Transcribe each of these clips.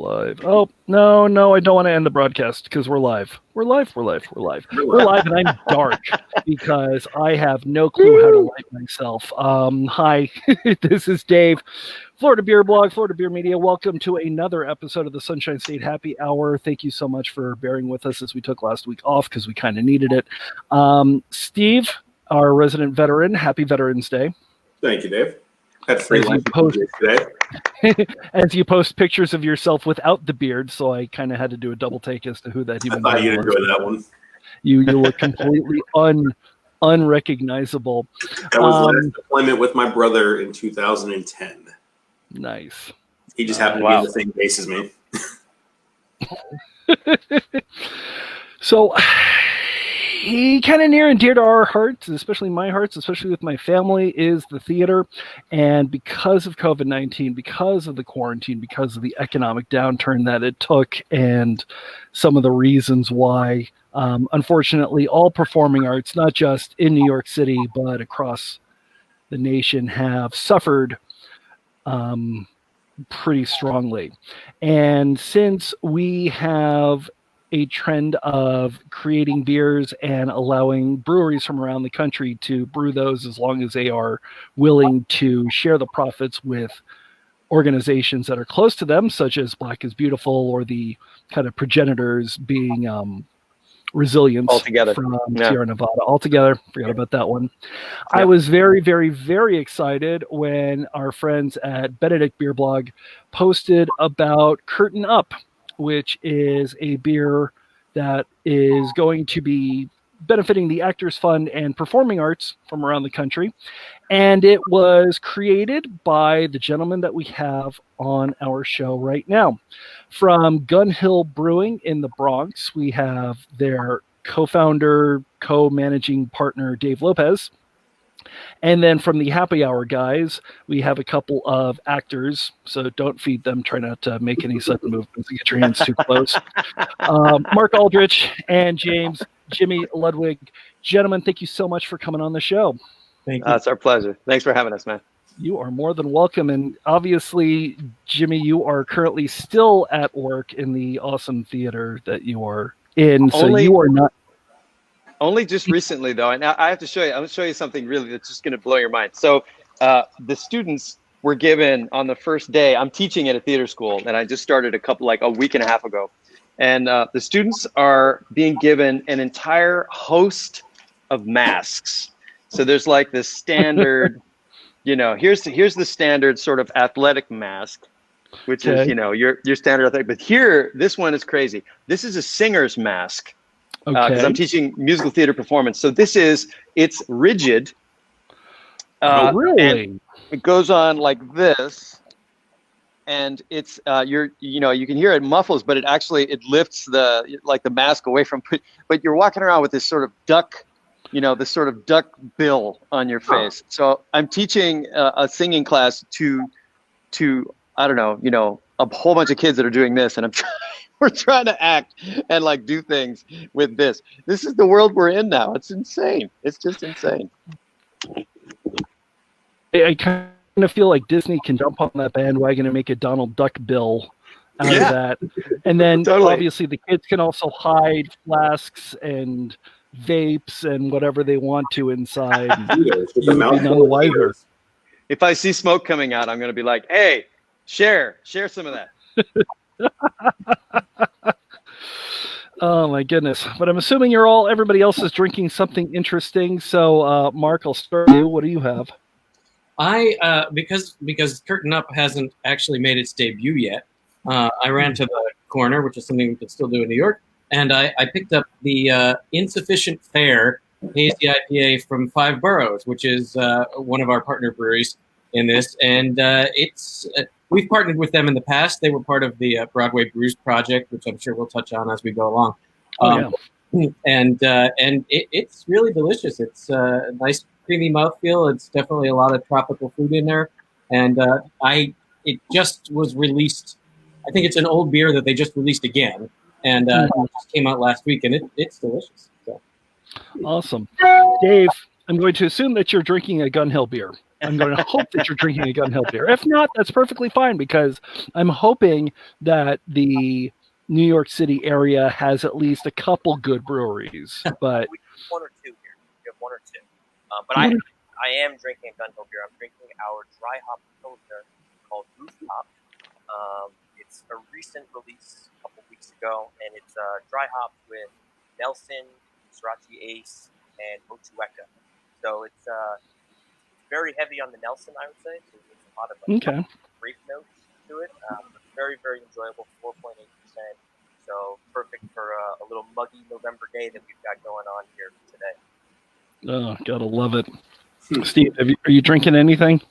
Live. Oh, no, I don't want to end the broadcast because we're live. We're live, and I'm dark because I have no clue how to light myself. Hi, this is Dave, Florida Beer Blog, Florida Beer Media. Welcome to another episode of the Sunshine State Happy Hour. Thank you so much for bearing with us as we took last week off because we kind of needed it. Steve, our resident veteran, happy Veterans Day. Thank you, Dave. Had free lunch today. As you post pictures of yourself without the beard, so I kind of had to do a double take as to who that human being was. I thought you'd enjoy that one. You look completely unrecognizable. That was last deployment with my brother in 2010. Nice. He just happened to be in the same base as me. So, kind of near and dear to our hearts, especially my hearts, especially with my family, is the theater. And because of COVID-19, because of the quarantine, because of the economic downturn that it took, and some of the reasons why, unfortunately, all performing arts, not just in New York City, but across the nation, have suffered pretty strongly. And since we have a trend of creating beers and allowing breweries from around the country to brew those as long as they are willing to share the profits with organizations that are close to them, such as Black is Beautiful or the kind of progenitors being Resilience Altogether. From Sierra Nevada. Altogether, forgot about that one. Yeah. I was very, very, very excited when our friends at Benedict Beer Blog posted about Curtain Up, which is a beer that is going to be benefiting the Actors Fund and performing arts from around the country. And it was created by the gentleman that we have on our show right now. From Gun Hill Brewing in the Bronx, we have their co-founder, co-managing partner, Dave Lopez. And then from the Happy Hour guys, we have a couple of actors, so don't feed them. Try not to make any sudden movements and get your hands too close. Mark Aldrich and Jimmy Ludwig. Gentlemen, thank you so much for coming on the show. Thank you. It's our pleasure. Thanks for having us, man. You are more than welcome. And obviously, Jimmy, you are currently still at work in the awesome theater that you are in. So you are not. Only just recently, though, and I have to show you. I'm going to show you something really that's just going to blow your mind. So the students were given on the first day. I'm teaching at a theater school, and I just started a week and a half ago. And the students are being given an entire host of masks. So there's like this standard, here's the standard sort of athletic mask, which is, your standard athletic. But here, this one is crazy. This is a singer's mask. Because I'm teaching musical theater performance. So it's rigid. Really? It goes on like this. And it's, you can hear it muffles, but it lifts the mask away from, but you're walking around with this sort of duck, this sort of duck bill on your face. So I'm teaching a singing class to, I don't know, a whole bunch of kids that are doing this. And we're trying to act and do things with this. This is the world we're in now. It's insane. It's just insane. I kind of feel like Disney can jump on that bandwagon and make a Donald Duck bill out of that. And then obviously the kids can also hide flasks and vapes and whatever they want to inside. You'd be none the wiser. If I see smoke coming out, I'm going to be like, hey, share some of that. Oh my goodness. But I'm assuming everybody else is drinking something interesting. So Mark, I'll start with you. What do you have? I because Curtain Up hasn't actually made its debut yet, I ran to the corner, which is something we can still do in New York, and I picked up the Insufficient Fare hazy IPA from Five Boroughs, which is one of our partner breweries in this, and we've partnered with them in the past. They were part of the Broadway Brews project, which I'm sure we'll touch on as we go along. And it's really delicious. It's a nice creamy mouthfeel. It's definitely a lot of tropical food in there. And it just was released. I think it's an old beer that they just released again, and it just came out last week, and it's delicious. So. Awesome, Dave. I'm going to assume that you're drinking a Gun Hill beer. I'm going to hope that you're drinking a Gun Hill beer. If not, that's perfectly fine because I'm hoping that the New York City area has at least a couple good breweries. But we have one or two here. We have one or two. But I am drinking a Gun Hill beer. I'm drinking our dry hop pilsner called Rooftop. It's a recent release a couple weeks ago, and it's dry hop with Nelson, Sriracha Ace, and Motueka. So it's very heavy on the Nelson, I would say. So there's a lot of grape notes to it. Very, very enjoyable, 4.8%. So perfect for a little muggy November day that we've got going on here today. Oh, gotta love it. Steve, are you drinking anything?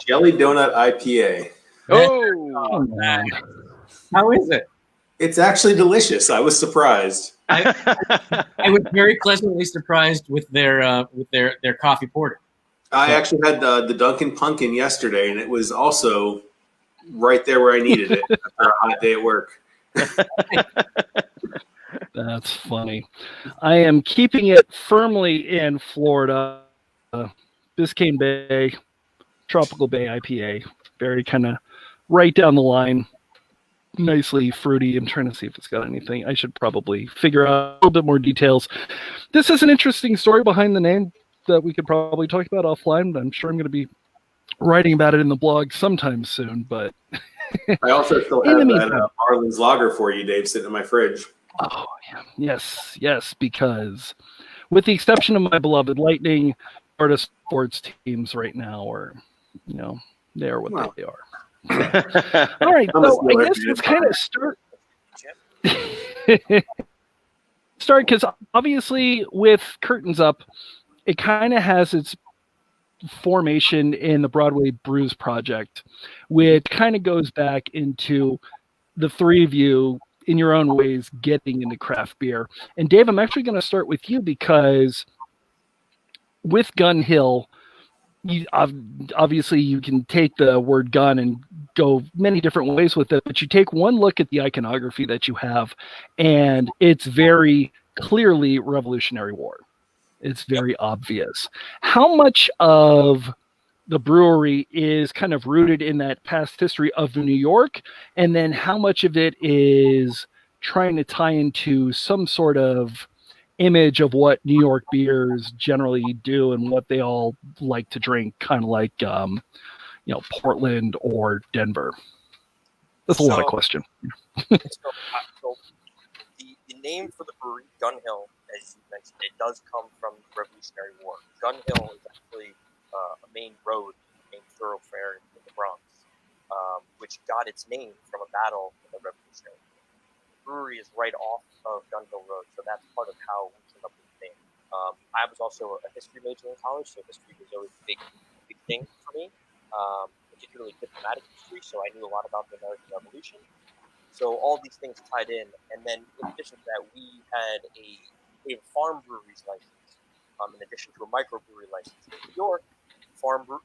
Jelly Donut IPA. Oh, man. How is it? It's actually delicious. I was surprised. I was very pleasantly surprised with their coffee porter. I actually had the Dunkin' Pumpkin yesterday, and it was also right there where I needed it after a hot day at work. That's funny. I am keeping it firmly in Florida. Biscayne Bay, Tropical Bay IPA. Very kind of right down the line. Nicely fruity. I'm trying to see if it's got anything. I should probably figure out a little bit more details. This is an interesting story behind the name that we could probably talk about offline, but I'm sure I'm going to be writing about it in the blog sometime soon. But I also still have that Marlins lager for you, Dave, sitting in my fridge. Oh, yeah. Yes, because with the exception of my beloved Lightning, Florida sports teams right now are, they are what they are. All right, so I guess let's kind of start because obviously with Curtains Up, it kind of has its formation in the Broadway Brews Project, which kind of goes back into the three of you in your own ways getting into craft beer. And Dave, I'm actually going to start with you because with Gun Hill, obviously you can take the word gun and go many different ways with it, but you take one look at the iconography that you have, and it's very clearly Revolutionary War. It's very obvious. How much of the brewery is kind of rooted in that past history of New York, and then how much of it is trying to tie into some sort of image of what New York beers generally do and what they all like to drink, kind of like Portland or Denver? That's a lot of question. So the name for the brewery, Gun Hill, as you mentioned, it does come from the Revolutionary War. Gun Hill is actually a main road, main thoroughfare in the Bronx, which got its name from a battle in the Revolutionary War. The brewery is right off of Gun Hill Road, so that's part of how we came up with the name. I was also a history major in college, so history was always a big thing for me, particularly diplomatic history, so I knew a lot about the American Revolution. So all these things tied in, and then in addition to that, we had a farm breweries license, in addition to a microbrewery license. In New York,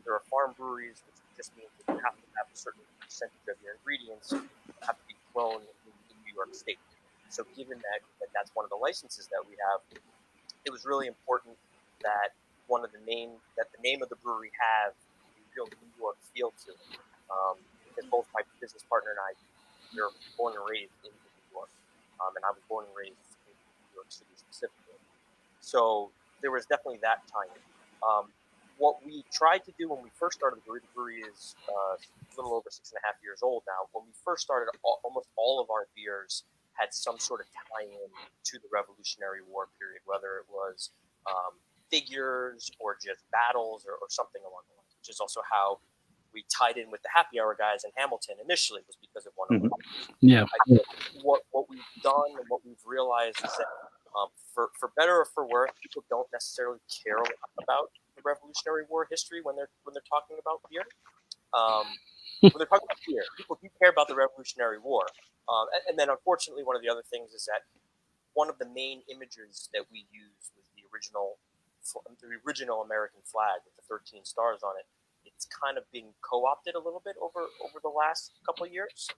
there are farm breweries, which just means that you have to have a certain percentage of your ingredients have to be grown in New York State. So given that that's one of the licenses that we have, it was really important that the name of the brewery have a real New York feel to it. Because both my business partner and I, we were born and raised in New York, and I was born and raised in New York City specifically. So there was definitely that tie-in. What we tried to do when we first started the brewery is a little over 6.5 years old now. When we first started, almost all of our beers had some sort of tie-in to the Revolutionary War period, whether it was figures or just battles or something along the lines, which is also how we tied in with the Happy Hour guys in Hamilton initially, was because of one of them. Yeah. I think what we've done and what we've realized is that for better or for worse, people don't necessarily care about the Revolutionary War history when they're talking about beer. When they're talking about beer, people do care about the Revolutionary War. And then unfortunately, one of the other things is that one of the main images that we used was the original American flag with the 13 stars on it. It's kind of being co-opted a little bit over the last couple of years.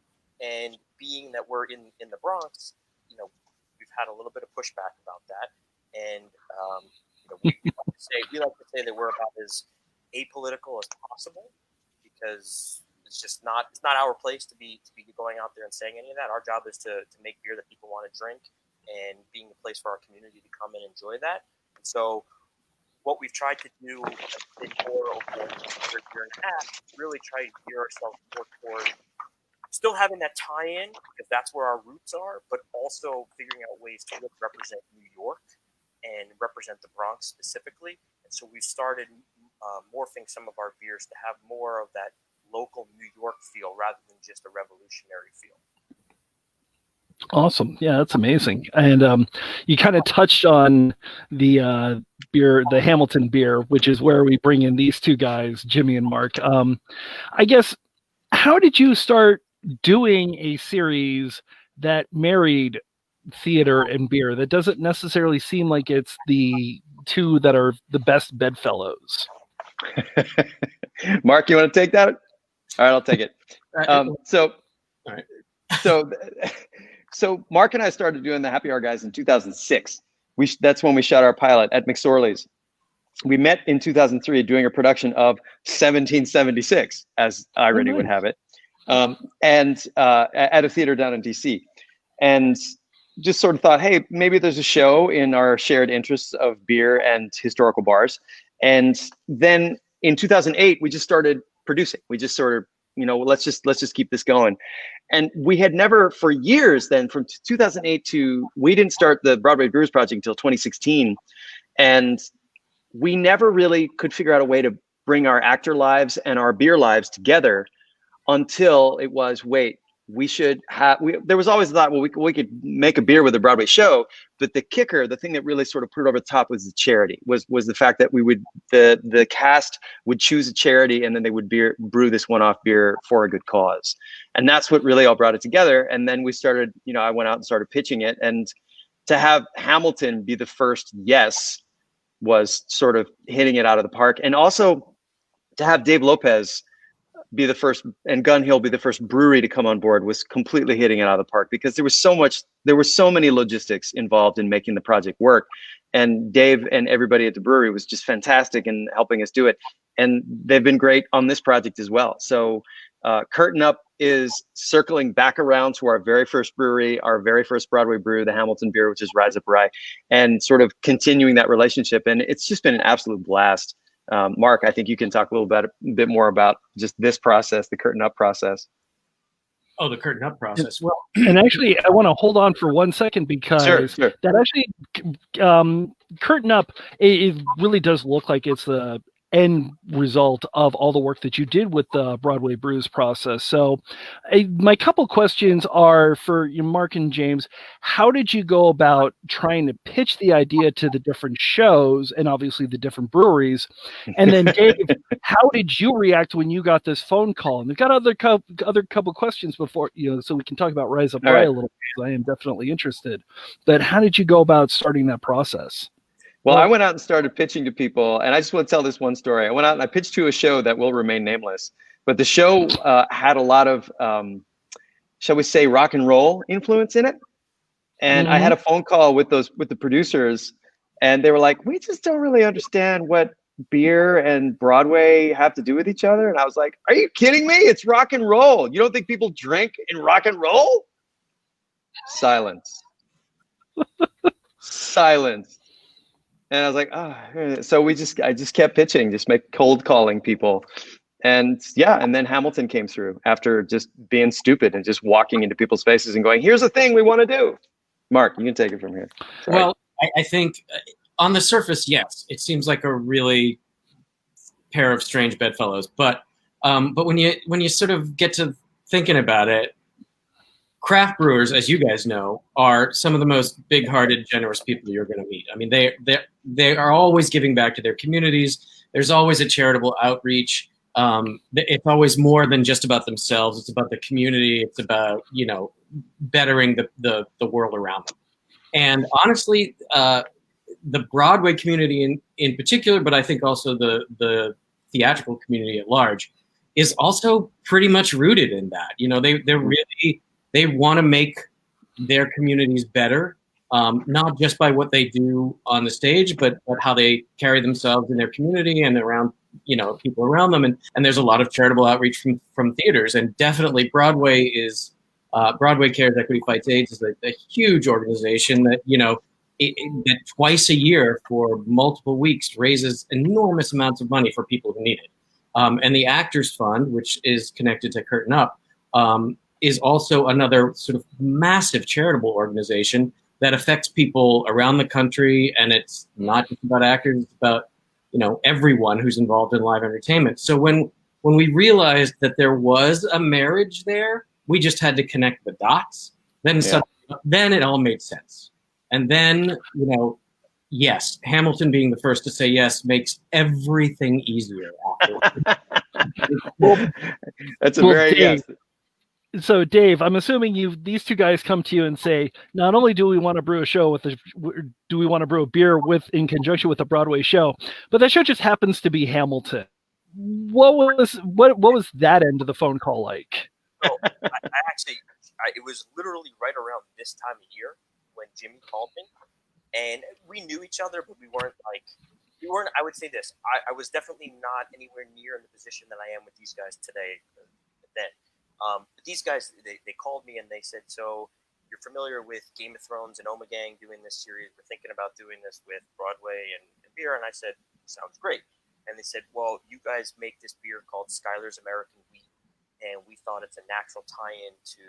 And being that we're in the Bronx, we've had a little bit of pushback about that. And We like to say that we're about as apolitical as possible, because it's not our place to be going out there and saying any of that. Our job is to make beer that people want to drink, and being a place for our community to come and enjoy that. And so what we've tried to do in more over the year and a half, really try to gear ourselves more toward still having that tie-in, because that's where our roots are, but also figuring out ways to represent New York and represent the Bronx specifically. And so we've started morphing some of our beers to have more of that local New York feel rather than just a revolutionary feel. Awesome. Yeah, that's amazing. And you kind of touched on the beer, the Hamilton beer, which is where we bring in these two guys, Jimmy and Mark. I guess, how did you start doing a series that married theater and beer? That doesn't necessarily seem like it's the two that are the best bedfellows. Mark, you want to take that? All right, I'll take it. So Mark and I started doing the Happy Hour Guys in 2006. That's when we shot our pilot at McSorley's. We met in 2003 doing a production of 1776, as irony would have it, and at a theater down in DC. And just sort of thought, hey, maybe there's a show in our shared interests of beer and historical bars. And then in 2008, we just started producing. We just sort of, let's just keep this going. And we had never, for years then, from 2008 we didn't start the Broadway Brewers Project until 2016. And we never really could figure out a way to bring our actor lives and our beer lives together until it was, wait, we should have, there was always the thought, well, we could make a beer with a Broadway show, but the kicker, the thing that really sort of put it over the top was the charity, was the fact that the cast would choose a charity, and then they would brew this one-off beer for a good cause. And that's what really all brought it together. And then we started, I went out and started pitching it, and to have Hamilton be the first yes was sort of hitting it out of the park. And also to have Dave Lopez be the first and Gun Hill be the first brewery to come on board was completely hitting it out of the park, because there were so many logistics involved in making the project work. And Dave and everybody at the brewery was just fantastic in helping us do it. And they've been great on this project as well. So Curtain Up is circling back around to our very first brewery, our very first Broadway brew, the Hamilton beer, which is Rise Up Rye, and sort of continuing that relationship. And it's just been an absolute blast. Mark, I think you can talk a bit more about just this process, the Curtain Up process. Oh, the Curtain Up process. Well, and actually, I want to hold on for 1 second, because Sure. that actually, Curtain Up, it really does look like it's the end result of all the work that you did with the Broadway Brews process. So my couple questions are for you, Mark and James. How did you go about trying to pitch the idea to the different shows and obviously the different breweries? And then Dave, how did you react when you got this phone call? And we've got other couple questions before, so we can talk about Rise Up Rye a little bit, because I am definitely interested. But how did you go about starting that process? Well, I went out and started pitching to people, and I just want to tell this one story. I went out and I pitched to a show that will remain nameless, but the show had a lot of, shall we say, rock and roll influence in it. And I had a phone call with the producers, and they were like, "We just don't really understand what beer and Broadway have to do with each other." And I was like, "Are you kidding me? It's rock and roll. You don't think people drink in rock and roll?" Silence. Silence. And I was like, oh, so I just kept pitching, just cold calling people. And and then Hamilton came through after just being stupid and just walking into people's faces and going, here's the thing we want to do. Mark, you can take it from here. Sorry. Well, I think on the surface, yes, it seems like a really pair of strange bedfellows. But when you sort of get to thinking about it, craft brewers, as you guys know, are some of the most big-hearted, generous people you're going to meet. I mean, they are always giving back to their communities. There's always a charitable outreach. It's always more than just about themselves. It's about the community. It's about, bettering the world around them. And honestly, the Broadway community in particular, but I think also the theatrical community at large, is also pretty much rooted in that. They want to make their communities better. not just by what they do on the stage, but how they carry themselves in their community and around, people around them. And there's a lot of charitable outreach from theaters, and definitely Broadway is Broadway Cares Equity Fights AIDS is a huge organization that, that twice a year for multiple weeks raises enormous amounts of money for people who need it. And the Actors Fund, which is connected to Curtain Up, is also another sort of massive charitable organization that affects people around the country. And it's not just about actors, it's about, everyone who's involved in live entertainment. So when we realized that there was a marriage there, we just had to connect the dots. Then it all made sense. And then, yes, Hamilton being the first to say yes makes everything easier after. That's a very Dave, yes. So, Dave, I'm assuming these two guys come to you and say, not only do we want to brew a show do we want to brew a beer in conjunction with a Broadway show, but that show just happens to be Hamilton. What was that end of the phone call like? So it was literally right around this time of year when Jimmy called me, and we knew each other, but we weren't. I would say this: I was definitely not anywhere near in the position that I am with these guys today. Then. But these guys, they called me and they said, so you're familiar with Game of Thrones and Omegang doing this series. We're thinking about doing this with Broadway and beer. And I said, sounds great. And they said, well, you guys make this beer called Skylar's American Wheat, and we thought it's a natural tie-in to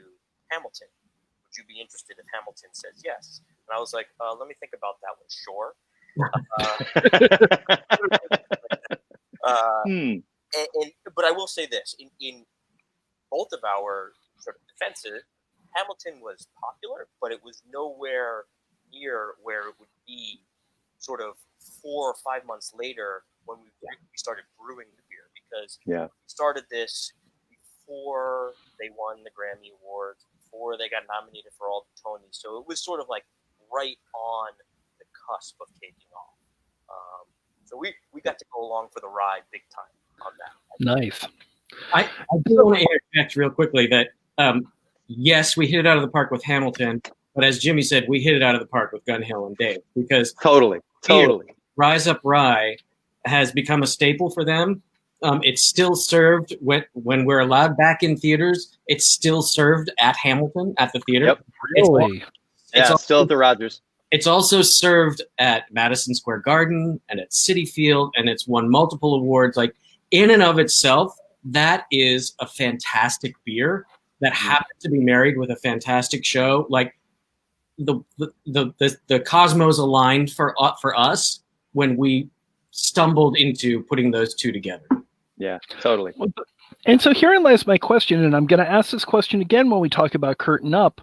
Hamilton. Would you be interested if Hamilton says yes? And I was like, let me think about that one. Sure. But I will say this, in both of our sort of defenses, Hamilton was popular, but it was nowhere near where it would be sort of 4 or 5 months later when we started brewing the beer, because we started this before they won the Grammy Awards, before they got nominated for all the Tonys. So it was sort of like right on the cusp of taking off. So we got to go along for the ride big time on that. Nice. I do want to interject real quickly that, yes, we hit it out of the park with Hamilton, but as Jimmy said, we hit it out of the park with Gun Hill and Dave, because Totally. Rise Up Rye has become a staple for them. It's still served when we're allowed back in theaters. It's still served at Hamilton at the theater. Yep. Really? It's still at the Rogers. It's also served at Madison Square Garden and at Citi Field, and it's won multiple awards. Like, in and of itself, that is a fantastic beer that happened to be married with a fantastic show. Like, the cosmos aligned for us when we stumbled into putting those two together. Yeah, totally. And so herein lies my question, and I'm going to ask this question again when we talk about Curtain Up,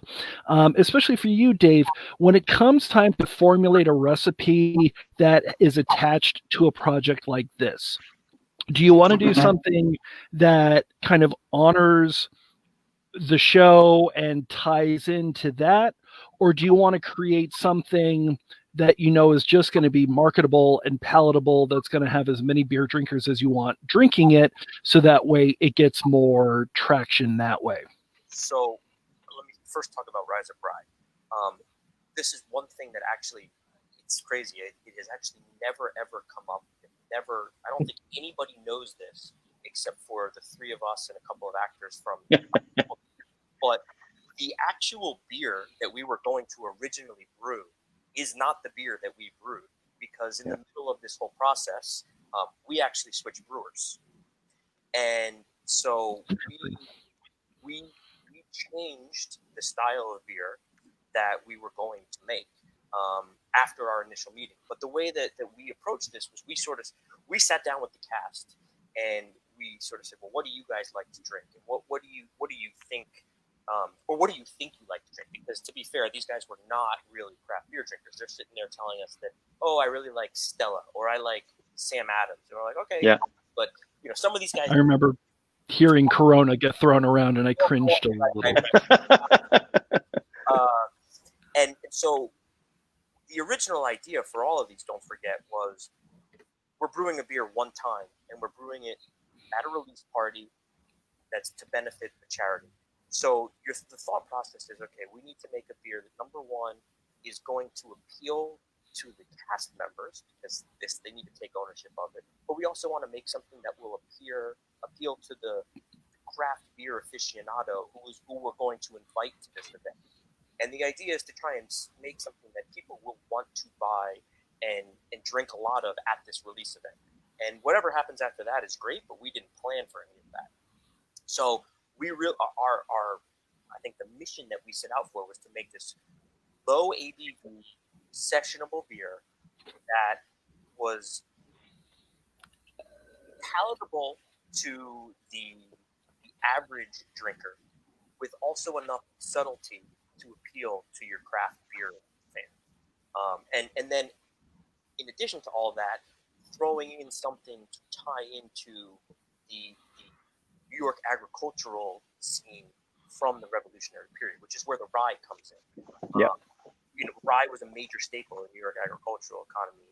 especially for you, Dave. When it comes time to formulate a recipe that is attached to a project like this, do you want to do something that kind of honors the show and ties into that? Or do you want to create something that is just going to be marketable and palatable, that's going to have as many beer drinkers as you want drinking it, so that way it gets more traction that way? So let me first talk about Rise Up Rye. This is one thing that actually, it's crazy. It has actually never, ever come up. I don't think anybody knows this except for the three of us and a couple of actors from. But the actual beer that we were going to originally brew is not the beer that we brewed, because in the middle of this whole process, we actually switched brewers, and so we changed the style of beer that we were going to make after our initial meeting. But the way that we approached this was we sat down with the cast and we sort of said, well, what do you guys like to drink, and what do you think? Or what do you think you like to drink? Because to be fair, these guys were not really craft beer drinkers. They're sitting there telling us that, I really like Stella, or I like Sam Adams. And we're like, okay, yeah. But some of these guys. I remember hearing Corona get thrown around, and I cringed a little. And so the original idea for all of these, don't forget, was we're brewing a beer one time, and we're brewing it at a release party that's to benefit a charity. So the thought process is, okay, we need to make a beer that, number one, is going to appeal to the cast members because they need to take ownership of it. But we also want to make something that will appeal to the craft beer aficionado who we're going to invite to this event. And the idea is to try and make something that people will want to buy and drink a lot of at this release event. And whatever happens after that is great, but we didn't plan for any of that. So I think the mission that we set out for was to make this low ABV sessionable beer that was palatable to the average drinker with also enough subtlety to appeal to your craft beer fan. And then in addition to all that, throwing in something to tie into the New York agricultural scene from the Revolutionary period, which is where the rye comes in. Yeah. Rye was a major staple in the New York agricultural economy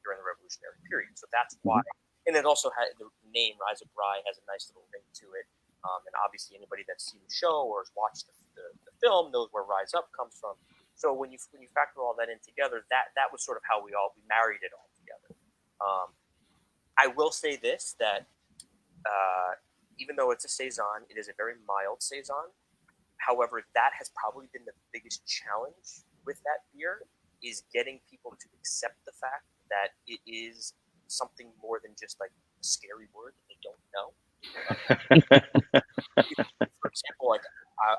during the Revolutionary period. So that's why. And it also had the name Rise Up Rye has a nice little ring to it. And obviously anybody that's seen the show or has watched the film knows where Rise Up comes from. So when you factor all that in together, that was sort of how we married it all together. I will say this, that even though it's a Saison, it is a very mild Saison. However, that has probably been the biggest challenge with that beer, is getting people to accept the fact that it is something more than just like a scary word that they don't know. For example, like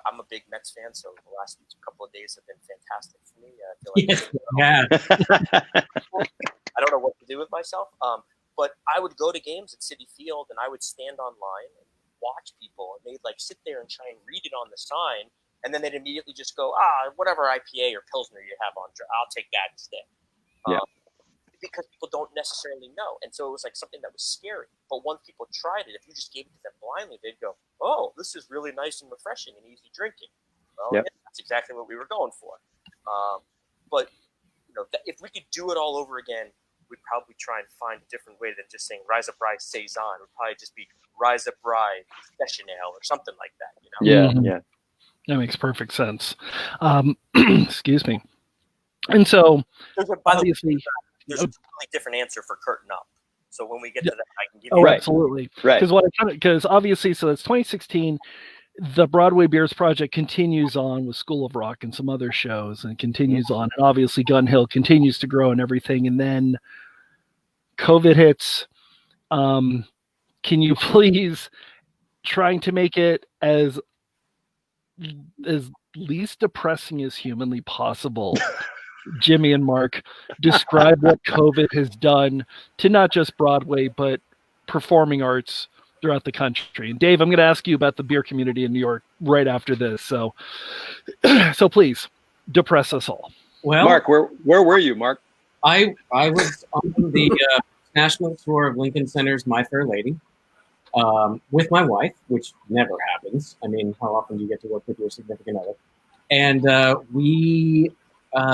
I'm a big Mets fan, so the last couple of days have been fantastic for me. I feel like I don't know what to do with myself. But I would go to games at Citi Field and I would stand online and watch people, and they'd like sit there and try and read it on the sign, and then they'd immediately just go, whatever IPA or Pilsner you have on, I'll take that instead. Because people don't necessarily know. And so it was like something that was scary. But once people tried it, if you just gave it to them blindly, they'd go, oh, this is really nice and refreshing and easy drinking. Well, yeah, that's exactly what we were going for. But if we could do it all over again, we'd probably try and find a different way than just saying Rise Up Rye Saison. It would probably just be Rise Up Rye Session Ale or something like that. Yeah. That makes perfect sense. Excuse me. And so, obviously, there's a totally different answer for Curtain Up. So when we get to that, I can give you. Oh, right. Absolutely. Right. Because obviously, so it's 2016. The Broadway Beers Project continues on with School of Rock and some other shows, and continues on. And obviously, Gun Hill continues to grow and everything. And then COVID hits. Can you please, trying to make it as least depressing as humanly possible, Jimmy and Mark, describe what COVID has done to not just Broadway, but performing arts throughout the country. And Dave, I'm going to ask you about the beer community in New York right after this. So please depress us all. Well, Mark, where were you, Mark? I was on the national tour of Lincoln Center's My Fair Lady with my wife, which never happens. I mean, how often do you get to work with your significant other? And we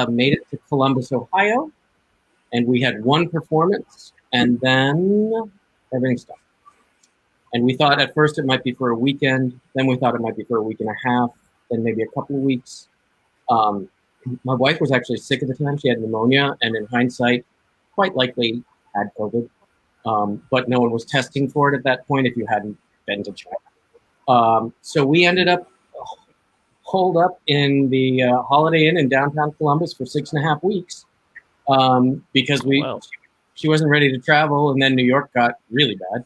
made it to Columbus, Ohio, and we had one performance, and then everything stopped. And we thought at first it might be for a weekend, then we thought it might be for a week and a half, then maybe a couple of weeks. My wife was actually sick at the time. She had pneumonia, and in hindsight, quite likely had COVID. But no one was testing for it at that point if you hadn't been to check. So we ended up holed up in the Holiday Inn in downtown Columbus for 6.5 weeks because she wasn't ready to travel, and then New York got really bad.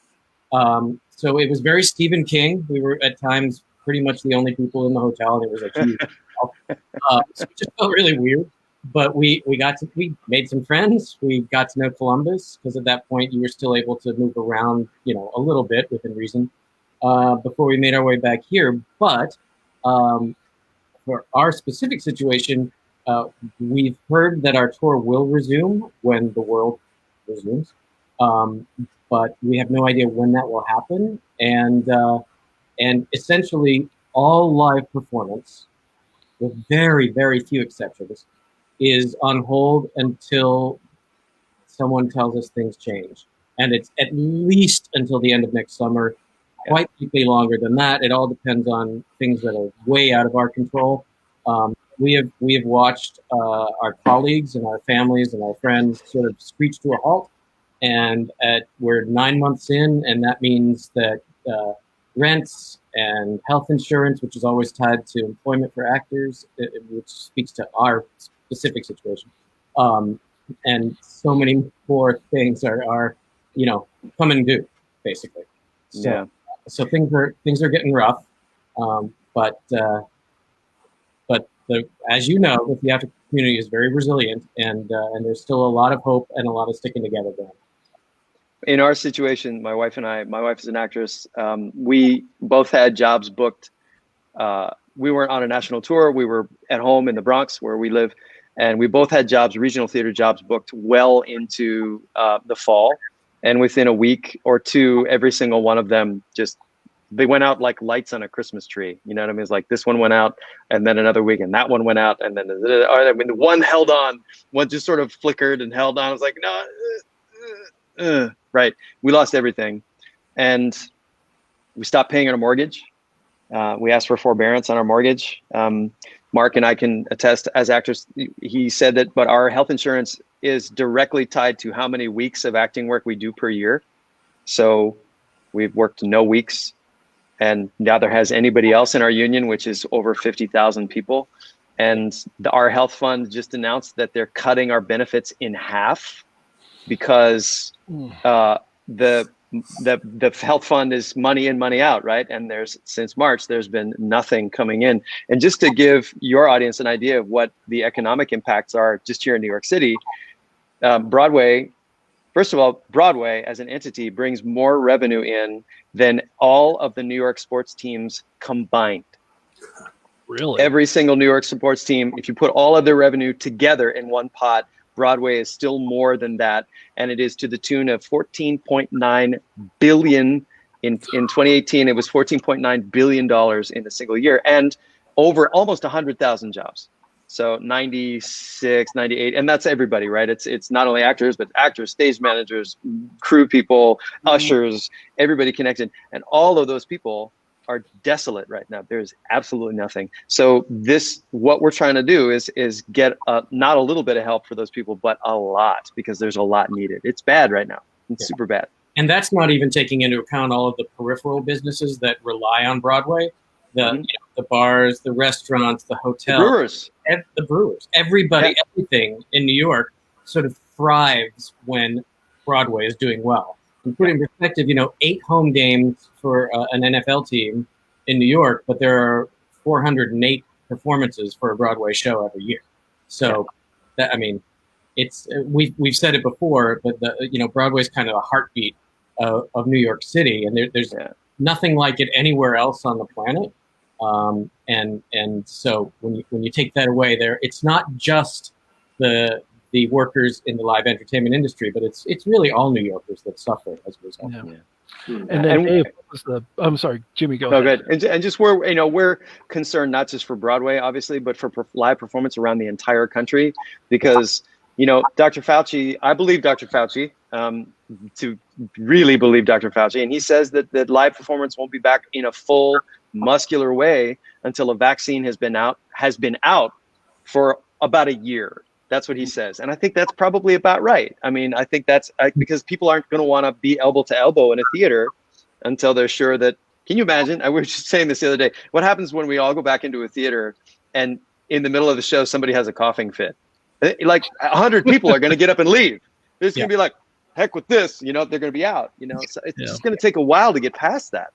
So it was very Stephen King. We were at times pretty much the only people in the hotel. There was a huge so it just felt really weird. But we made some friends. We got to know Columbus because at that point you were still able to move around, a little bit within reason before we made our way back here. But for our specific situation, we've heard that our tour will resume when the world resumes. But we have no idea when that will happen. And essentially all live performance, with very, very few exceptions, is on hold until someone tells us things change. And it's at least until the end of next summer, quite likely longer than that. It all depends on things that are way out of our control. we have watched our colleagues and our families and our friends sort of screech to a halt, and we're 9 months in, and that means that rents and health insurance, which is always tied to employment for actors, which speaks to our specific situation, and so many more things are coming due, basically. So, Yeah. so things are getting rough, but as you know, the theatrical community is very resilient, and there's still a lot of hope and a lot of sticking together going on. In our situation, my wife and I, my wife is an actress. We both had jobs booked. We weren't on a national tour. We were at home in the Bronx where we live, and we both had jobs, regional theater jobs booked well into the fall. And within a week or two, every single one of them they went out like lights on a Christmas tree. You know what I mean? It's like this one went out, and then another week, and that one went out, and then I mean, the one held on, one just sort of flickered and held on. I was like, no, right. We lost everything, and we stopped paying our mortgage. We asked for forbearance on our mortgage. Mark and I can attest as actors. He said that, but our health insurance is directly tied to how many weeks of acting work we do per year. So we've worked no weeks, and neither has anybody else in our union, which is over 50,000 people. And our health fund just announced that they're cutting our benefits in half because the health fund is money in, money out, right? And since March, there's been nothing coming in. And just to give your audience an idea of what the economic impacts are just here in New York City, Broadway, first of all, Broadway as an entity brings more revenue in than all of the New York sports teams combined. Really? Every single New York sports team, if you put all of their revenue together in one pot, Broadway is still more than that. And it is to the tune of 14.9 billion. In 2018, it was $14.9 billion in a single year, and over almost 100,000 jobs. So 96, 98, and that's everybody, right? It's not only actors, but actors, stage managers, crew people, ushers, everybody connected. And all of those people are desolate right now. There's absolutely nothing. So what we're trying to do is get not a little bit of help for those people, but a lot, because there's a lot needed. It's bad right now. It's super bad. And that's not even taking into account all of the peripheral businesses that rely on Broadway, the bars, the restaurants, the hotels, the brewers, everybody, everything in New York sort of thrives when Broadway is doing well. And put in perspective, 8 home games for an NFL team in New York, but there are 408 performances for a Broadway show every year. So, we've said it before, but Broadway's kind of a heartbeat of New York City, and there's nothing like it anywhere else on the planet. And so when you take that away, it's not just the workers in the live entertainment industry, but it's really all New Yorkers that suffer as a result. Yeah. And then Dave, I'm sorry, Jimmy, go ahead. Good. And just we're concerned not just for Broadway, obviously, but for live performance around the entire country, because Dr. Fauci, I believe Dr. Fauci, to really believe Dr. Fauci, and he says that live performance won't be back in a full muscular way until a vaccine has been out for about a year. That's what he says. And I think that's probably about right. I mean, I think that's because people aren't going to want to be elbow to elbow in a theater until they're sure that, can you imagine? I was just saying this the other day. What happens when we all go back into a theater and in the middle of the show, somebody has a coughing fit? Like 100 people are going to get up and leave. There's going to be like, heck with this, they're going to be out, so it's just going to take a while to get past that.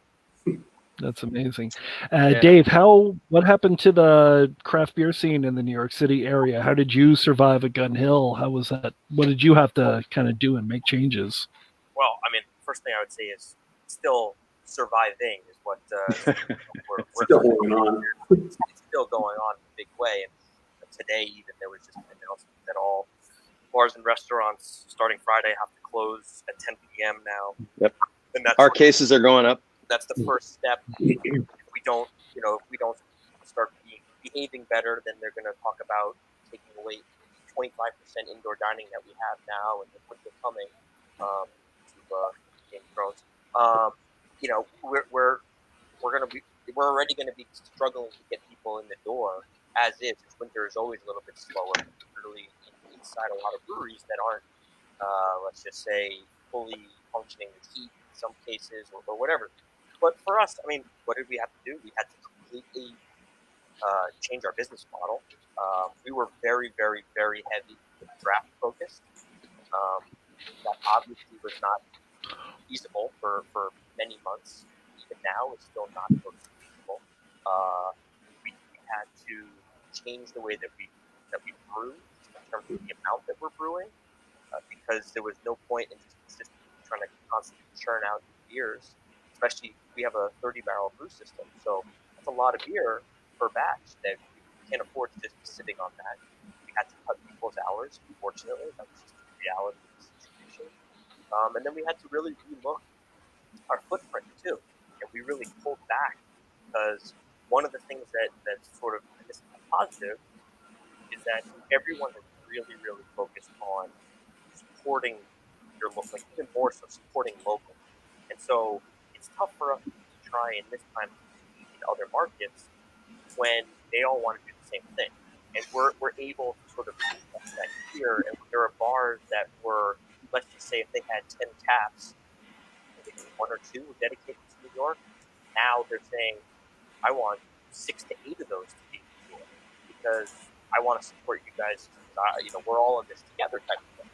That's amazing. Dave, what happened to the craft beer scene in the New York City area? How did you survive at Gun Hill? How was that? What did you have to kind of do and make changes? Well, first thing I would say is still surviving is what we're still going on. It's still going on in a big way. And today, even, there was just an announcement that all bars and restaurants starting Friday have to close at 10 p.m. now. Yep. And that's our cases are going up. That's the first step. If we don't start behaving better, then they're going to talk about taking away 25% indoor dining that we have now, and the winter coming to Game of Thrones. We're already going to be struggling to get people in the door as is. Winter is always a little bit slower, particularly inside a lot of breweries that aren't, let's just say, fully functioning with heat in some cases or whatever. But for us, I mean, what did we have to do? We had to completely change our business model. We were very, very, very heavy draft focused. That obviously was not feasible for many months. Even now, it's still not feasible. We had to change the way that we brew in terms of the amount that we're brewing, because there was no point in just consistently trying to constantly churn out beers. Especially, we have a 30-barrel brew system, so that's a lot of beer per batch that we can't afford to just be sitting on that. We had to cut people's hours. Unfortunately, that was just the reality of the situation. And then we had to really relook our footprint too, and we really pulled back because one of the things that's sort of, and this is positive, is that everyone is really, really focused on supporting your local, like even more so supporting local. And so it's tough for us to try and this time in other markets when they all want to do the same thing. And we're able to sort of do that here. And there are bars that were, let's just say, if they had 10 taps, maybe 1 or 2 were dedicated to New York. Now they're saying, I want 6 to 8 of those to be New York because I want to support you guys. We're all in this together type of thing.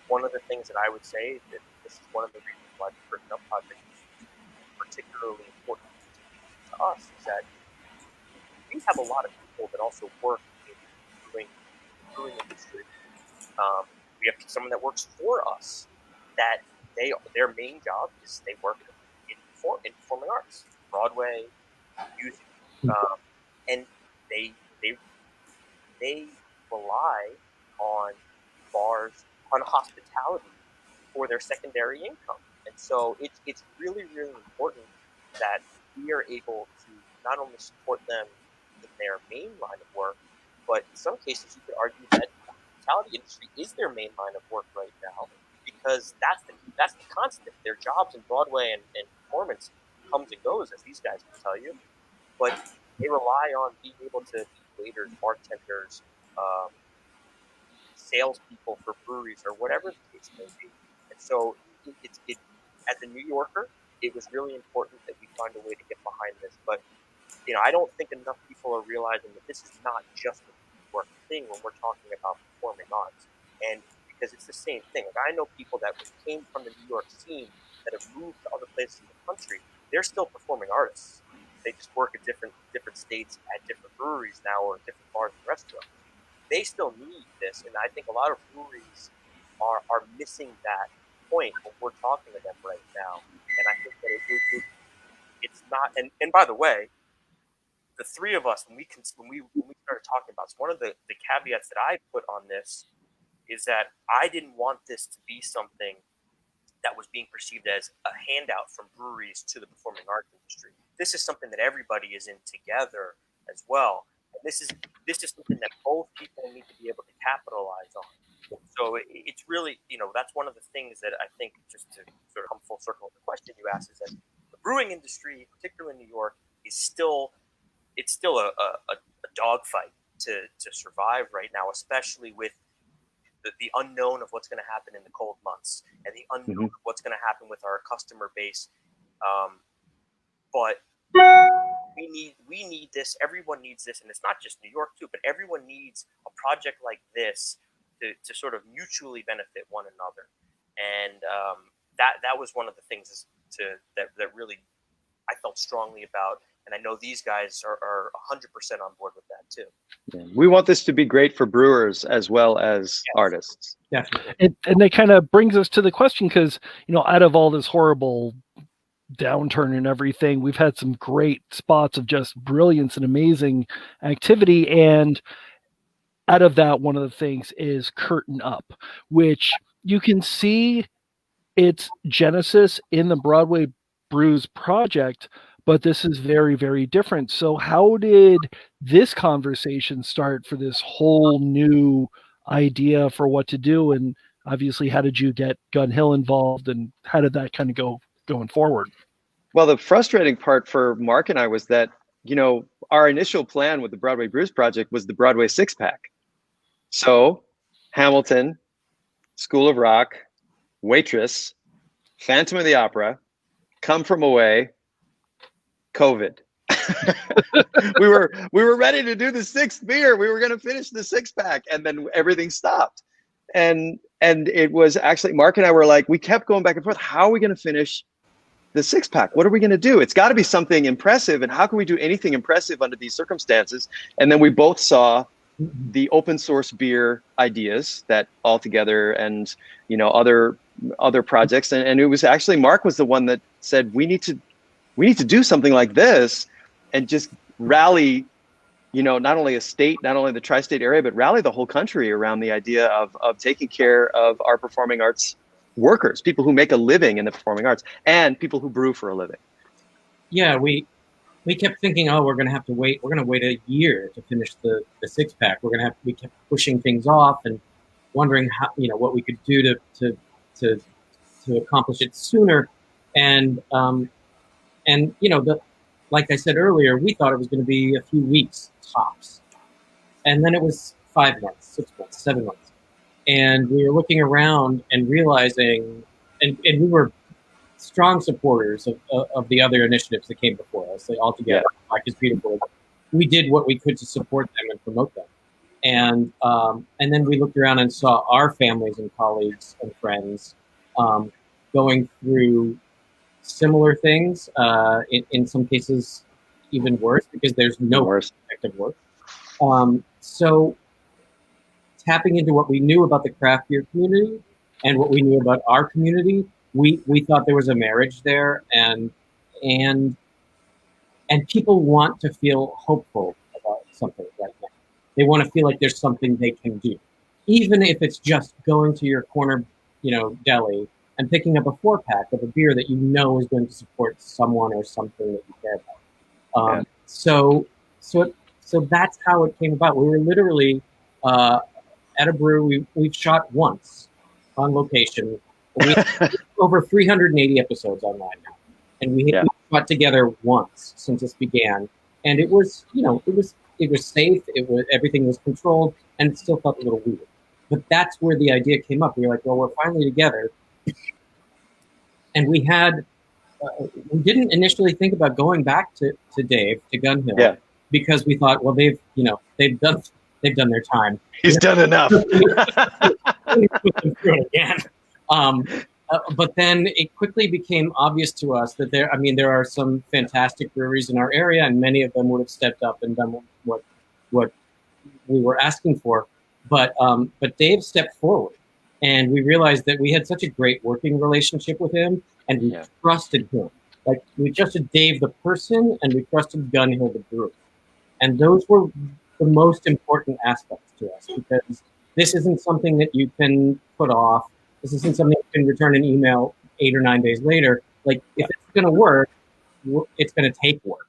One of the things that I would say that this is one of the reasons why the Curtain Up project is particularly important to us is that we have a lot of people that also work in the brewing industry. We have someone that works for us that their main job is they work in performing arts, Broadway, music, and they rely on bars, on hospitality for their secondary income. And so it's really, really important that we are able to not only support them in their main line of work, but in some cases you could argue that the hospitality industry is their main line of work right now, because that's the constant. Their jobs in Broadway and performance comes and goes, as these guys can tell you, but they rely on being able to be waiters, bartenders, salespeople for breweries, or whatever the case may be. And so, as a New Yorker, it was really important that we find a way to get behind this. But I don't think enough people are realizing that this is not just a New York thing when we're talking about performing arts, and because it's the same thing. Like, I know people that came from the New York scene that have moved to other places in the country. They're still performing artists. They just work at different states at different breweries now, or different bars and restaurants. They still need this, and I think a lot of breweries are missing that point when we're talking to them right now. And I think that it's not. And by the way, the three of us, when we started talking about this, one of the caveats that I put on this is that I didn't want this to be something that was being perceived as a handout from breweries to the performing arts industry. This is something that everybody is in together as well. And this is something that both people need to be able to capitalize on. So it's really, that's one of the things that I think, just to sort of come full circle with the question you asked, is that the brewing industry, particularly in New York, is still a dogfight to survive right now, especially with the unknown of what's going to happen in the cold months and the unknown of what's going to happen with our customer base. But we need this. Everyone needs this, and it's not just New York too, but everyone needs a project like this to sort of mutually benefit one another. And that was one of the things that really I felt strongly about. And I know these guys are 100% on board with that too. Yeah. We want this to be great for brewers as well as artists. Definitely. And that kind of brings us to the question, because, out of all this horrible downturn and everything, we've had some great spots of just brilliance and amazing activity. And out of that, one of the things is Curtain Up, which you can see its genesis in the Broadway Brews project, but this is very, very different. So how did this conversation start for this whole new idea for what to do? And obviously, how did you get Gun Hill involved, and how did that kind of go going forward? Well, the frustrating part for Mark and I was that our initial plan with the Broadway Brews Project was the Broadway six-pack. So Hamilton, School of Rock, Waitress, Phantom of the Opera, Come From Away, COVID. we were ready to do the sixth beer. We were going to finish the six-pack, and then everything stopped. And it was actually, Mark and I were like, we kept going back and forth. How are we going to finish the six-pack? What are we going to do? It's got to be something impressive. And how can we do anything impressive under these circumstances? And then we both saw the open source beer ideas that all together, and other projects. And it was actually, Mark was the one that said, we need to do something like this and just rally, not only a state, not only the tri-state area, but rally the whole country around the idea of taking care of our performing arts workers, people who make a living in the performing arts, and people who brew for a living. Yeah, we kept thinking, oh, we're going to have to wait. We're going to wait a year to finish the six-pack. We kept pushing things off and wondering how, what we could do to accomplish it sooner. And like I said earlier, we thought it was going to be a few weeks tops. And then it was 5 months, 6 months, 7 months. And we were looking around and realizing, and we were strong supporters of the other initiatives that came before us, like Altogether, Black is Beautiful. We did what we could to support them and promote them. And then we looked around and saw our families and colleagues and friends going through similar things, in some cases even worse, because there's no effective work. So tapping into what we knew about the craft beer community and what we knew about our community, we thought there was a marriage there, and people want to feel hopeful about something right now. They want to feel like there's something they can do, even if it's just going to your corner, deli and picking up a 4-pack of a beer that is going to support someone or something that you care about. So that's how it came about. We were literally at a brew. We've shot once on location. We have over 380 episodes online now, and we shot together once since this began. And it was, it was safe. Everything was controlled, and it still felt a little weird. But that's where the idea came up. We were like, well, we're finally together. And we didn't initially think about going back to Dave, to Gun Hill, because we thought, well, they've done their time. He's done enough. Again. But then it quickly became obvious to us that there are some fantastic breweries in our area, and many of them would have stepped up and done what we were asking for. But Dave stepped forward. And we realized that we had such a great working relationship with him, and we trusted him. Like, we trusted Dave the person, and we trusted Gun Hill the brewer. And those were the most important aspects to us, because this isn't something that you can put off. This isn't something you can return an email 8 or 9 days later. Like, if it's going to work, it's going to take work.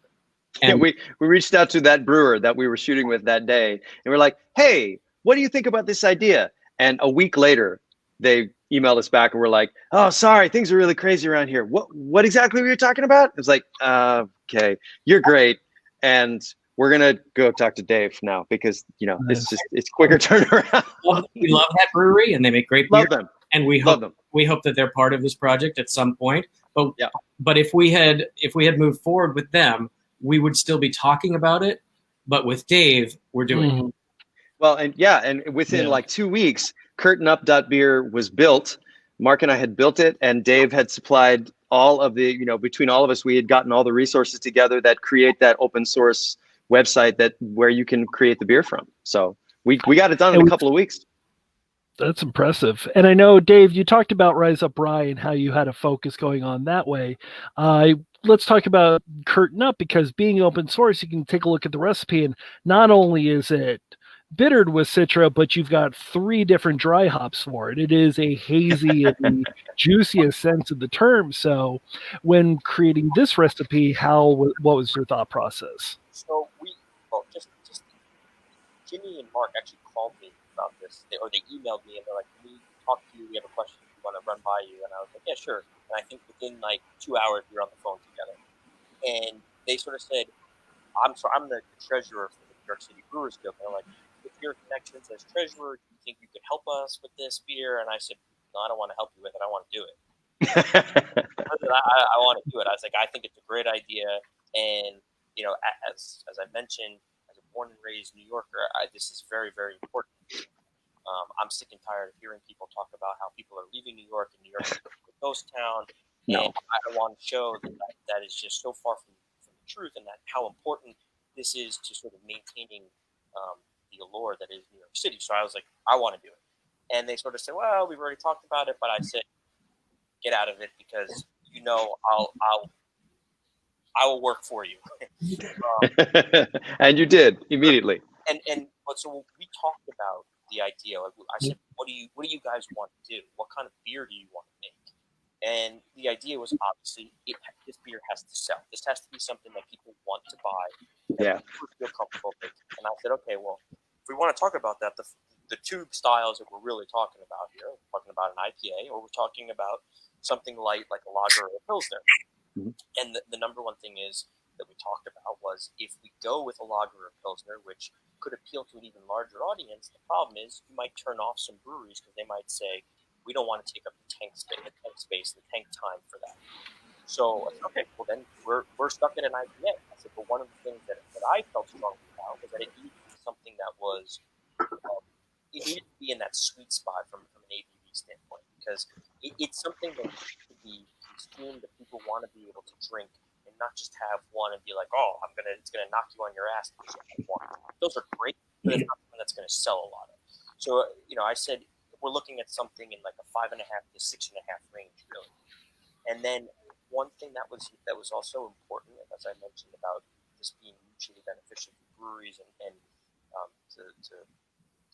And we reached out to that brewer that we were shooting with that day, and we're like, hey, what do you think about this idea? And a week later, they emailed us back and we're like, oh, sorry, things are really crazy around here. What exactly were you talking about? It was like, okay, you're great. And we're going to go talk to Dave now, because, it's quicker turnaround. We love that brewery, and they make great beer. Love them. And we hope that they're part of this project at some point. But if we had moved forward with them, we would still be talking about it. But with Dave, we're doing it. Well, and within like 2 weeks, curtainup.beer was built. Mark and I had built it, and Dave had supplied all of the, between all of us, we had gotten all the resources together that create that open source website where you can create the beer from. So we got it done in a couple of weeks. That's impressive. And I know, Dave, you talked about Rise Up Rye and how you had a focus going on that way. Let's talk about Curtain Up, because being open source, you can take a look at the recipe, and not only is it bittered with Citra, but you've got 3 different dry hops for it. It is a hazy in the juiciest sense of the term. So when creating this recipe, what was your thought process? So just Jimmy and Mark actually called me about this, they emailed me, and they're like, can we talk to you? We have a question we want to run by you. And I was like, yeah, sure. And I think within like 2 hours, we were on the phone together. And they sort of said, I'm the treasurer for the New York City Brewers Guild. They're like, with your connections as treasurer, do you think you could help us with this beer? And I said, no, I don't want to help you with it. I want to do it. I want to do it. I was like, I think it's a great idea. And, as I mentioned, as a born and raised New Yorker, this is very, very important. I'm sick and tired of hearing people talk about how people are leaving New York and New York is a ghost town. No. And I want to show that is just so far from the truth, and that how important this is to sort of maintaining the allure that is New York City. So I was like, I want to do it. And they sort of said, well, we've already talked about it, but I said, get out of it because I will work for you. And you did immediately. But so we talked about the idea. Like I said, what do you guys want to do? What kind of beer do you want to make? And the idea was obviously this beer has to sell. This has to be something that people want to buy. Yeah. Feel comfortable with. And I said, okay, well, if we want to talk about that, the two styles that we're really talking about here, we're talking about an IPA or we're talking about something light like a lager or a pilsner. Mm-hmm. And the number one thing is that we talked about was if we go with a lager or a pilsner, which could appeal to an even larger audience, the problem is you might turn off some breweries because they might say, we don't want to take up the tank space, the tank time for that. So, okay, well then we're stuck in an IPA. I said, but one of the things that I felt strongly about was that it needed to be something that was, it needed to be in that sweet spot from an ABV standpoint, because it's something that should be consumed, that people want to be able to drink and not just have one and be like, oh, it's gonna knock you on your ass because you have one. Those are great, but it's not something that's gonna sell a lot of. So, I said we're looking at something in like a 5.5 to 6.5 range, really. And then one thing that was also important, as I mentioned about this being mutually beneficial for breweries and to the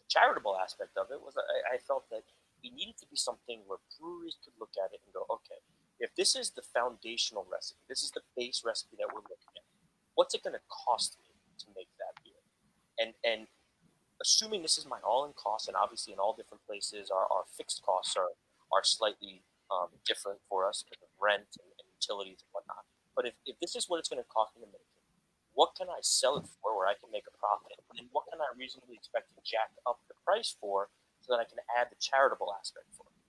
charitable aspect of it, was I felt that it needed to be something where breweries could look at it and go, okay, if this is the foundational recipe, this is the base recipe that we're looking at, what's it going to cost me to make that beer? And assuming this is my all-in cost, and obviously in all different places, our fixed costs are slightly different for us because of rent and utilities and whatnot. But if this is what it's going to cost me to make it, what can I sell it for where I can make a profit? And what can I reasonably expect to jack up the price for so that I can add the charitable aspect for it?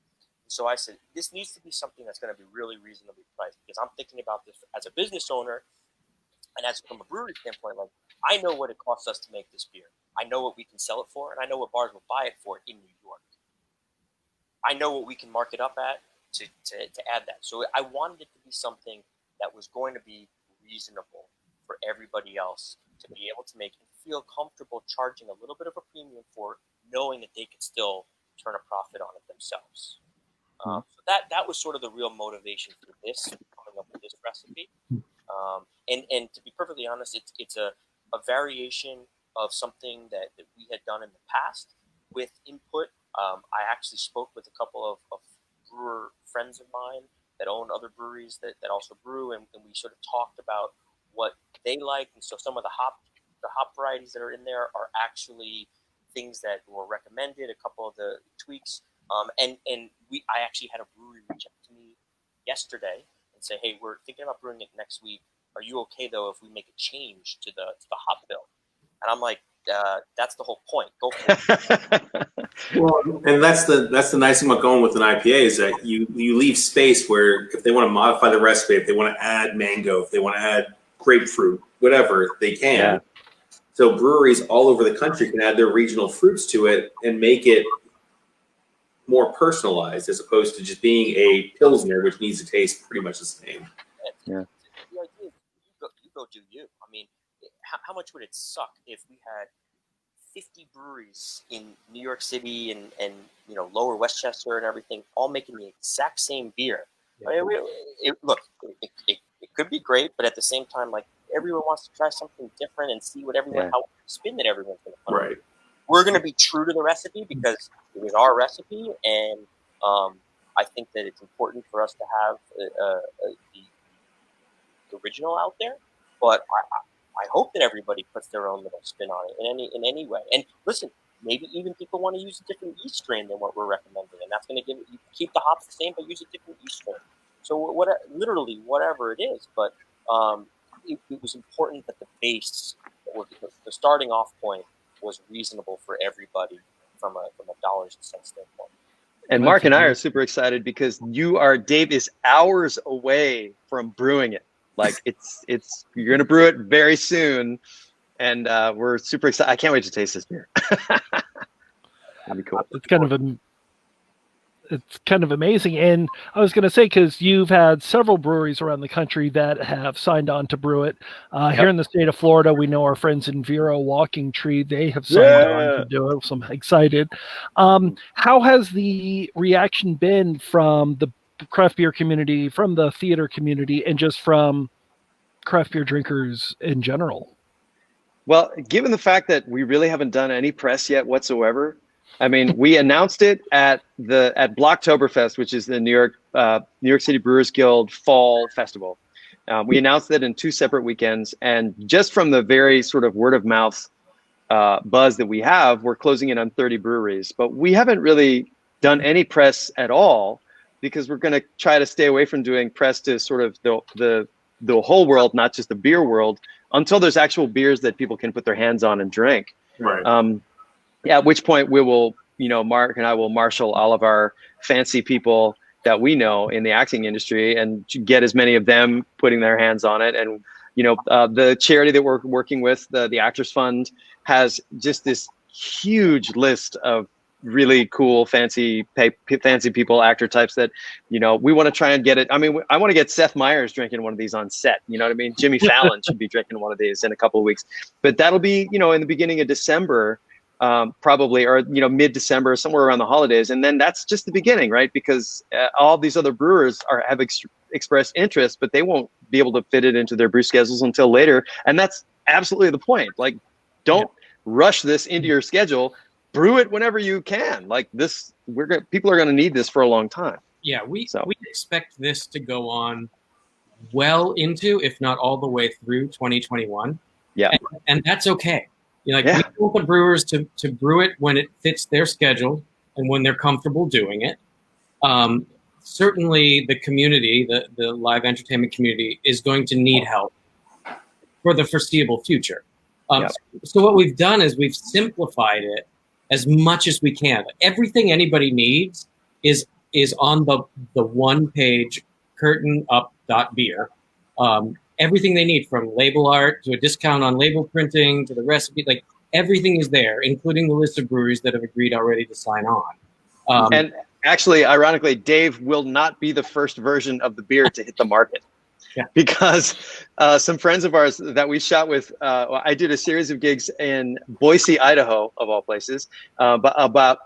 So I said, this needs to be something that's going to be really reasonably priced, because I'm thinking about this as a business owner and as from a brewery standpoint. Like, I know what it costs us to make this beer. I know what we can sell it for, and I know what bars will buy it for in New York. I know what we can mark it up at to add that. So I wanted it to be something that was going to be reasonable for everybody else to be able to make and feel comfortable charging a little bit of a premium for, knowing that they could still turn a profit on it themselves. So that was sort of the real motivation for this, coming up with this recipe. And to be perfectly honest, it's a variation of something that we had done in the past with input. I actually spoke with a couple of brewer friends of mine that own other breweries that also brew, and we sort of talked about what they like. And so some of the hop varieties that are in there are actually things that were recommended, a couple of the tweaks. I actually had a brewery reach out to me yesterday and say, hey, we're thinking about brewing it next week. Are you okay though if we make a change to the hop bill? And I'm like, that's the whole point. Go for it. Well, and that's the nice thing about going with an IPA is that you leave space where if they want to modify the recipe, if they want to add mango, if they want to add grapefruit, whatever, they can. Yeah. So breweries all over the country can add their regional fruits to it and make it more personalized, as opposed to just being a pilsner, which needs to taste pretty much the same. Yeah. The idea is you go do you. I mean, how much would it suck if we had 50 breweries in New York City and Lower Westchester and everything, all making the exact same beer? Yeah. I mean, it could be great, but at the same time, like, everyone wants to try something different and see what how spin that everyone's going to put. Right. We're going to be true to the recipe because it was our recipe, and I think that it's important for us to have the original out there. But I hope that everybody puts their own little spin on it in any way. And listen, maybe even people want to use a different yeast strain than what we're recommending, and that's going to you keep the hops the same, but use a different yeast strain. So literally whatever it is, but it was important that the base, the starting off point, was reasonable for everybody from a dollars and cents standpoint. And Mark and I are super excited because Dave is hours away from brewing it. Like you're gonna brew it very soon, and we're super excited. I can't wait to taste this beer. That'd be cool. It's kind of amazing. And I was going to say, because you've had several breweries around the country that have signed on to brew it. Here in the state of Florida, we know our friends in Vero Walking Tree, they have signed on to do it. So I'm excited. How has the reaction been from the craft beer community, from the theater community, and just from craft beer drinkers in general? Well, given the fact that we really haven't done any press yet whatsoever, I mean, we announced it at Blocktoberfest, which is the New York City Brewers Guild Fall Festival. We announced it in 2 separate weekends, and just from the very sort of word of mouth buzz that we have, we're closing in on 30 breweries. But we haven't really done any press at all because we're going to try to stay away from doing press to sort of the whole world, not just the beer world, until there's actual beers that people can put their hands on and drink. Right. At which point we will, Mark and I will marshal all of our fancy people that we know in the acting industry and get as many of them putting their hands on it. And, the charity that we're working with, the Actors Fund, has just this huge list of really cool, fancy people, actor types that, we want to try and get it. I mean, I want to get Seth Meyers drinking one of these on set. You know what I mean? Jimmy Fallon should be drinking one of these in a couple of weeks. But that'll be, in the beginning of December. Probably, or mid-December, somewhere around the holidays, and then that's just the beginning, right? Because all these other brewers have expressed interest, but they won't be able to fit it into their brew schedules until later, and that's absolutely the point. Like, don't rush this into your schedule. Brew it whenever you can. Like this, people are going to need this for a long time. Yeah, we expect this to go on well into, if not all the way through 2021. Yeah, and that's okay. We want the brewers to brew it when it fits their schedule and when they're comfortable doing it. Certainly the community, the live entertainment community, is going to need help for the foreseeable future. So what we've done is we've simplified it as much as we can. Everything anybody needs is on the one-page curtainup.beer. Everything they need, from label art to a discount on label printing to the recipe, like everything is there, including the list of breweries that have agreed already to sign on. And actually, ironically, Dave will not be the first version of the beer to hit the market. Because some friends of ours that we shot with, I did a series of gigs in Boise, Idaho, of all places, about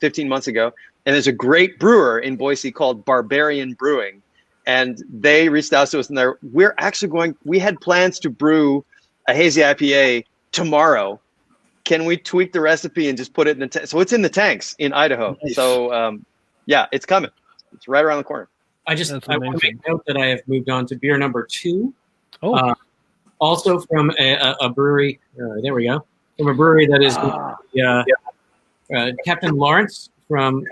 15 months ago. And there's a great brewer in Boise called Barbarian Brewing. And they reached out to us, and we had plans to brew a hazy IPA tomorrow. Can we tweak the recipe and just put it in the so it's in the tanks in Idaho. Nice. So it's coming. It's right around the corner. I want to make note that I have moved on to beer number 2. Also from a brewery. There we go. From a brewery that is Captain Lawrence from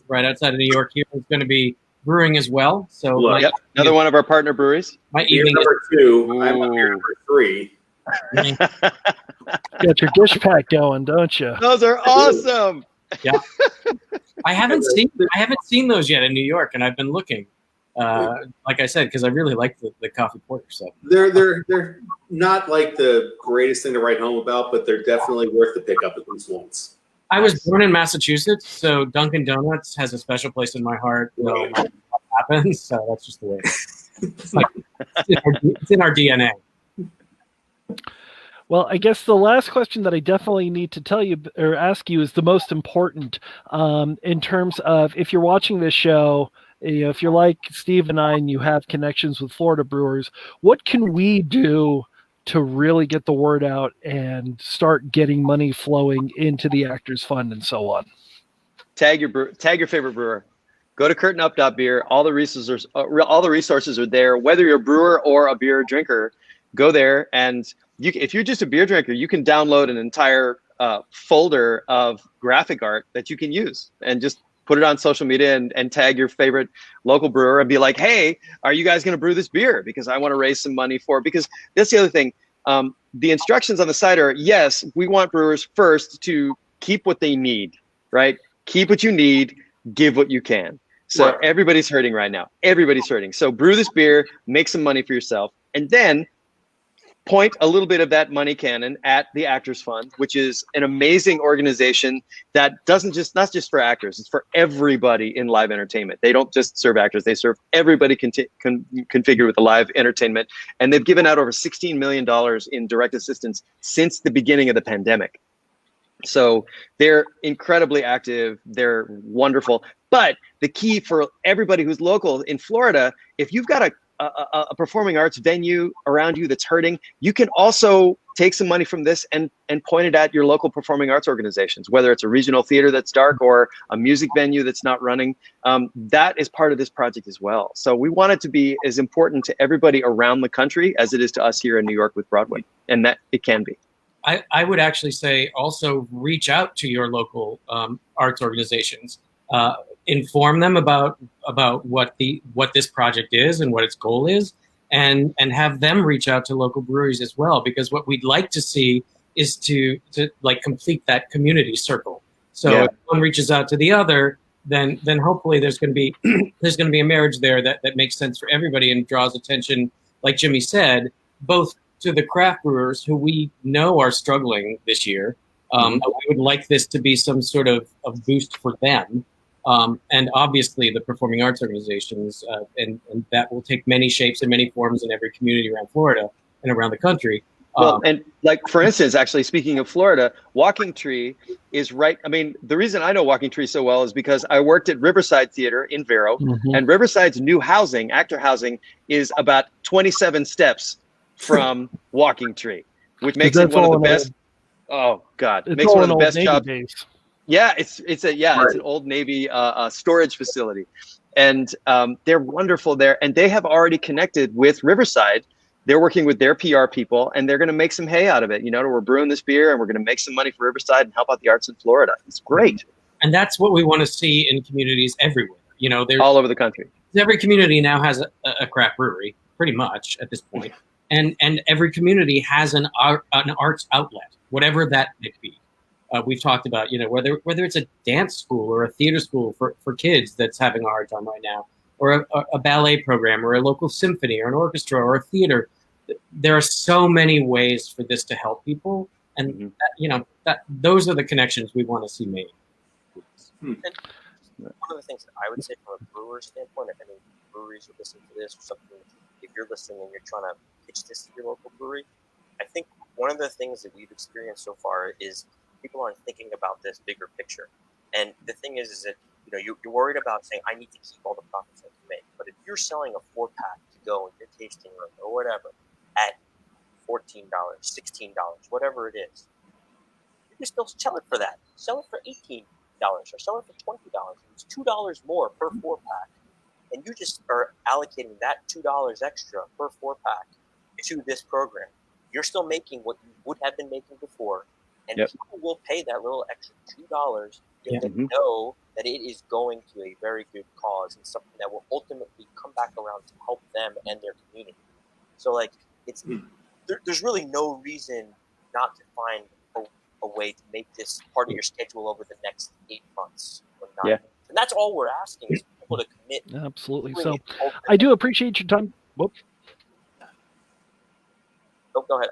right outside of New York. Here is going to be brewing as well. So another one of our partner breweries. My evening number 2. I'm on beer number 3. Got your dish pack going, don't you? Those are awesome. Yeah, I haven't seen those yet in New York, and I've been looking. Like I said, because I really like the coffee porter. So they're not like the greatest thing to write home about, but they're definitely worth the pickup at least once. I was born in Massachusetts, so Dunkin' Donuts has a special place in my heart. No matter what happens, so that's just the way it is. It's in our DNA. Well, I guess the last question that I definitely need to tell you or ask you is the most important in terms of, if you're watching this show, if you're like Steve and I and you have connections with Florida brewers, what can we do to really get the word out and start getting money flowing into the Actors Fund and so on? Tag your favorite brewer. Go to curtainup.beer. All the resources are there. Whether you're a brewer or a beer drinker, go there. And if you're just a beer drinker, you can download an entire folder of graphic art that you can use and just put it on social media and tag your favorite local brewer and be like, hey, are you guys going to brew this beer? Because I want to raise some money for it. Because that's the other thing. The instructions on the site are, yes, we want brewers first to keep what they need, right? Keep what you need, give what you can. So everybody's hurting right now. Everybody's hurting. So brew this beer, make some money for yourself, and then point a little bit of that money cannon at the Actors Fund, which is an amazing organization that not just for actors, it's for everybody in live entertainment. They don't just serve actors, they serve everybody configured with the live entertainment. And they've given out over $16 million in direct assistance since the beginning of the pandemic. So they're incredibly active. They're wonderful. But the key for everybody who's local in Florida, if you've got a performing arts venue around you that's hurting, you can also take some money from this and point it at your local performing arts organizations, whether it's a regional theater that's dark or a music venue that's not running. That is part of this project as well. So we want it to be as important to everybody around the country as it is to us here in New York with Broadway, and that it can be. I would actually say also reach out to your local arts organizations. Inform them about what this project is and what its goal is, and have them reach out to local breweries as well, because what we'd like to see is to like complete that community circle. So if one reaches out to the other, then hopefully there's going to be a marriage there that makes sense for everybody and draws attention, like Jimmy said, both to the craft brewers who we know are struggling this year. We would like this to be some sort of boost for them. And obviously the performing arts organizations, and that will take many shapes and many forms in every community around Florida and around the country. Well, and like, for instance, actually, speaking of Florida, Walking Tree is right. I mean, the reason I know Walking Tree so well is because I worked at Riverside Theater in Vero, and Riverside's new housing, actor housing, is about 27 steps from Walking Tree, which makes it one of the best. Oh God, it makes one of the best jobs. Yeah, it's an old Navy storage facility, and they're wonderful there. And they have already connected with Riverside. They're working with their PR people, and they're going to make some hay out of it. You know, we're brewing this beer, and we're going to make some money for Riverside and help out the arts in Florida. It's great. And that's what we want to see in communities everywhere. You know, there's all over the country. Every community now has a craft brewery, pretty much at this point, and every community has an arts outlet, whatever that may be. We've talked about, you know, whether it's a dance school or a theater school for kids that's having a hard time right now, or a ballet program, or a local symphony, or an orchestra, or a theater. There are so many ways for this to help people, and those are the connections we want to see made. And one of the things that I would say from a brewer standpoint, if any breweries are listening to this or something, if you're listening and you're trying to pitch this to your local brewery, I think one of the things that we've experienced so far is people aren't thinking about this bigger picture. And the thing is that, you know, you're worried about saying, I need to keep all the profits I can make. But if you're selling a 4-pack to go in your tasting room or whatever at $14, $16, whatever it is, you can still sell it for that. Sell it for $18 or sell it for $20. It's $2 more per 4-pack. And you just are allocating that $2 extra per 4-pack to this program. You're still making what you would have been making before. And people will pay that little extra $2 if they know that it is going to a very good cause and something that will ultimately come back around to help them and their community. So, like, it's there's really no reason not to find a way to make this part of your schedule over the next 8 months or 9 months. And that's all we're asking is people to commit. Absolutely. So I do appreciate your time. Whoop. Oh, go ahead.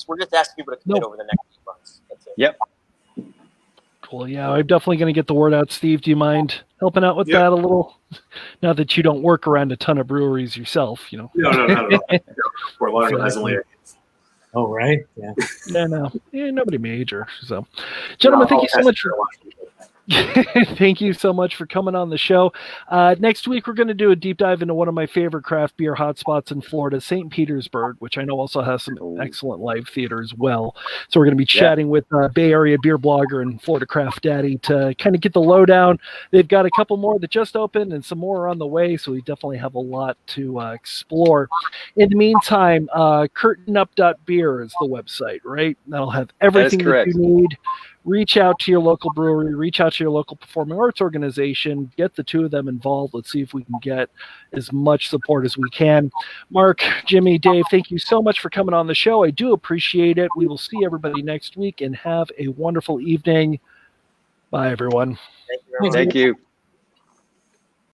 We're just asking people to commit over the next 8 months. That's it. Yep. Cool. Yeah, I'm definitely going to get the word out. Steve, do you mind helping out with that a little? Now that you don't work around a ton of breweries yourself, you know. No, not at all. Fort Lauderdale has only. Oh, right. Yeah. Nobody major. So, gentlemen, thank you so much. Thank you so much for coming on the show. Next week, we're going to do a deep dive into one of my favorite craft beer hotspots in Florida, St. Petersburg, which I know also has some excellent live theater as well. So we're going to be chatting with Bay Area beer blogger and Florida Craft Daddy to kind of get the lowdown. They've got a couple more that just opened and some more are on the way, so we definitely have a lot to explore. In the meantime, curtainup.beer is the website, right? That'll have everything that you need reach out to your local brewery, reach out to your local performing arts organization, get the two of them involved. Let's see if we can get as much support as we can. Mark, Jimmy, Dave, thank you so much for coming on the show. I do appreciate it. We will see everybody next week, and have a wonderful evening. Bye, everyone. Thank you very much. Thank you.